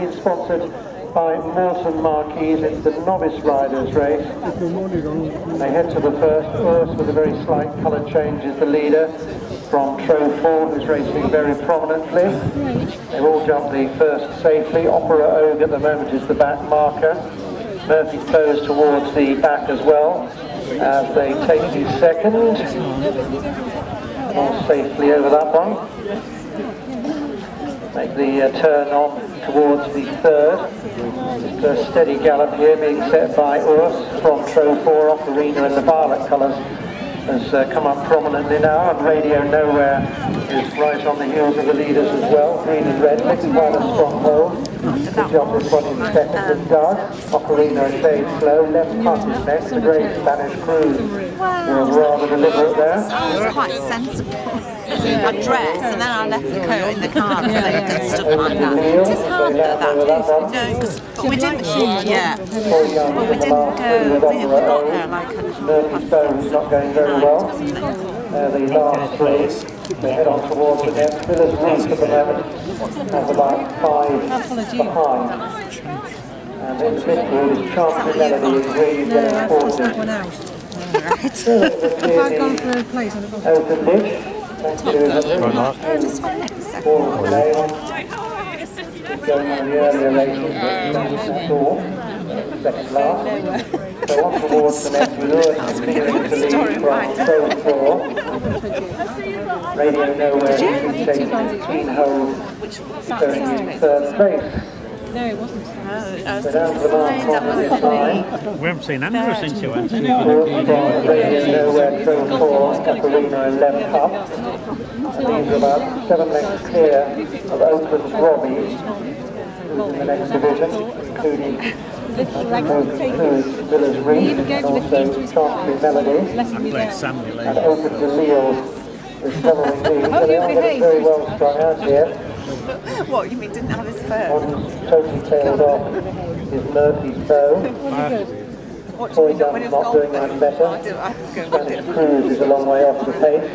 been sponsored by Morton Marquis. It's the Novice Riders race. They head to the first. Urs, with a very slight colour change, is the leader from Trove 4, who's racing very prominently. They've all jumped the first safely. Opera Ogue at the moment is the back marker. Murphy goes towards the back as well as they take the second. More safely over that one. Make the turn on towards the third. Just a steady gallop here being set by Urs from Trove 4. Ocarina in the violet colours has come up prominently now, and Radio Nowhere is right on the heels of the leaders as well. Green and red, next quite a strong hold. Good job this one in second with Doug. Ocarina a shade slow, left putt is next, the great Spanish cruise was rather deliberate there. I was quite sensible. I dressed and then I left the coat in the car and stuff like that. It is hard at that. No, but we didn't, yeah. But we didn't go, we got there like Murphy's Bow is not going very well. The last three, they head on towards the net. Millars Reef at the moment has about 5 behind. And in the midfield is Chancery Melody is really getting forward. If I'd gone for a place, I'd have gone for Open ditch. Thank you. Going on the earlier races, second last. So on towards the next Millars continuing to lead from Trove 4. Radio Nowhere is taking 16 hole, going in third place. No, it wasn't. So down to the last one this time. We haven't seen Andrew since you went. Radio Nowhere, Trove 4, Ocarina and left up. And these are about 7 lengths clear of Oakland's Robbie, who's in the next division, including Millars Reef and also Chancery Melody. And Open to Lille is following these. So they are getting very well strung out here. What, you mean didn't have his phone? One totally tailed off is Murphy's Bow. Toy Gun's not doing much better. Spanish Cruise is a long way off the pace.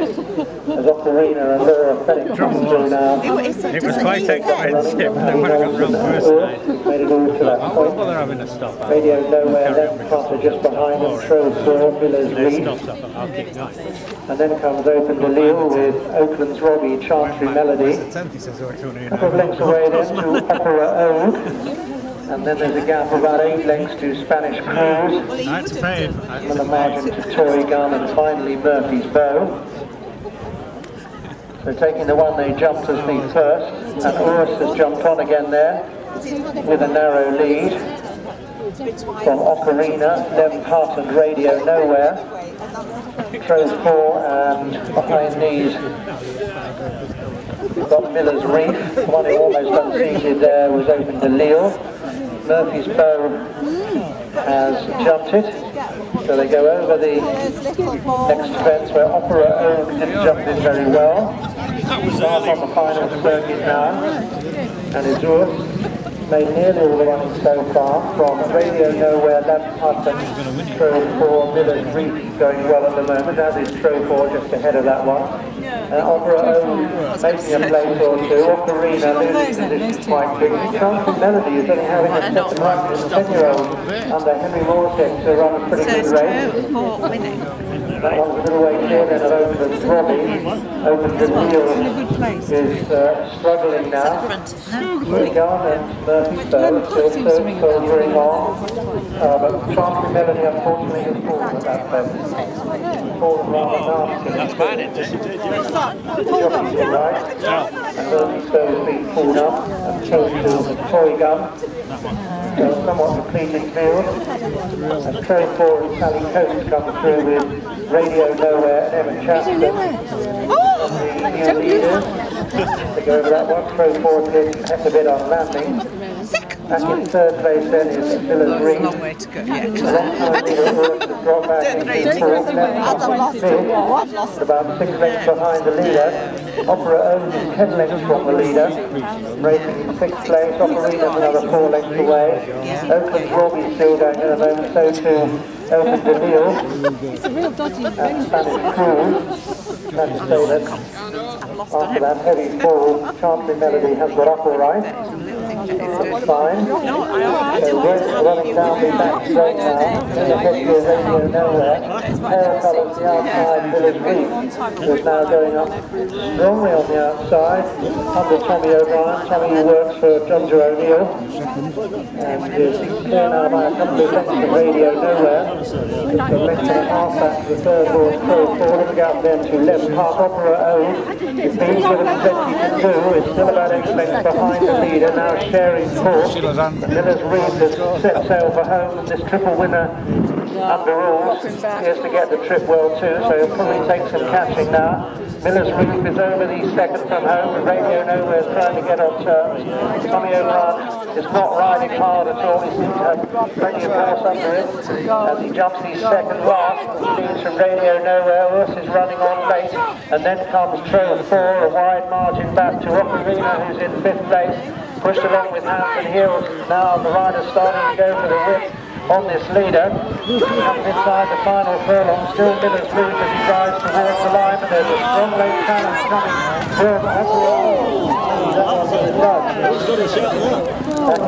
As Ocarina and Laura Fennick come through now. It was quite expensive, but they would have got wrong first night. Made it all to that point. Well, they're having a stop. Radio Nowhere, left putter just behind them. Trove 4, Millars Reef. I'll keep going. And then comes Open to Lille with Oakland's Robbie, Chancery Melody. A couple of lengths away then to Opera Ogue. And then there's a gap of about 8 lengths to Spanish Cruise. That's paid. And a margin to Toy Gun and finally Murphy's Bow. So taking the one they jumped as the first. And Urs has jumped on again there with a narrow lead from Ocarina, Lem Putt and Radio Nowhere. Trove 4 and behind these we've got Millars Reef. The one who almost unseated there was Open to Lille. Murphy's Bow has jumped it, so they go over the next fence where Opera Ogue didn't jump in very well. He's off on the final circuit now, and is Urs. Made nearly all the running so far from Radio Nowhere, Lem Putt and Trove 4. Millars Reef going well at the moment, as is Trove 4 just ahead of that one. Opera Ogue making a place or two. Ocarina losing position quite quickly. Chancery Melody is only having a second run in the 10-year-old under Henry Moorcheck to run a pretty good race. That one's a little way clear then of Oakland's Robbie. Open to Lille is struggling now. Gun and Murphy's Bow still soldiering on. But Chancery Melody unfortunately has fallen at that place. Fallen rather nasty. That's bad, isn't it? Jockey's all right. And Murphy's Bow has been pulled up and close to the Toy Gun. So somewhat depleted field. And Trove 4 and Sally Coates come through with Radio Nowhere and Emma Chapman. The new leaders. They go over that one. Trove 4 has a bit on landing. Back in third place then is Millars Reef. Long way to go, yeah. Drop back into fourth, about 6 lengths behind the leader. Opera Ogue is 10 lengths from the leader. Racing in 6th place. Ocarina's another 4 lengths away. Oakland's Robbie still going in a moment, so too Open to Lille. It's a real dodgy And Spanish Cruise. Glad to say that after that heavy fall, Chancery Melody has got up all right. fine. So Brent running down the back straight now, in the picture of Radio Nowhere. Hair colours the outside, Millars Reef, who's now going up strongly on the outside, under Tommy O'Brien. Tommy who works for Ginger O'Neill, and is clear now by a couple of lengths of Radio Nowhere. Just a length and a half back to the third horse, Pro Forward, looking out then to left half Opera Ode. If he's got plenty to do, it's still about 8 lengths behind the leader, now sharing course. Millars Reef has set sail for home, and this triple winner under rules appears to get the trip well too, so he'll probably take some catching now. Millars Reef is over the second from home, and Radio Nowhere is trying to get on terms. Tommy O'Brien is not riding hard at all, he seems to have plenty of force under him as he jumps the second last. Leads from Radio Nowhere, Urs is running on late, and then comes Trove 4, a wide margin back to Ocarina, who's in 5th place, pushed along with Hands and Heels. Now the rider's starting to go for the whip on this leader. Comes inside the final furlong, still Millars Reef as he drives towards the line, and there's a strong late challenge coming from Opera.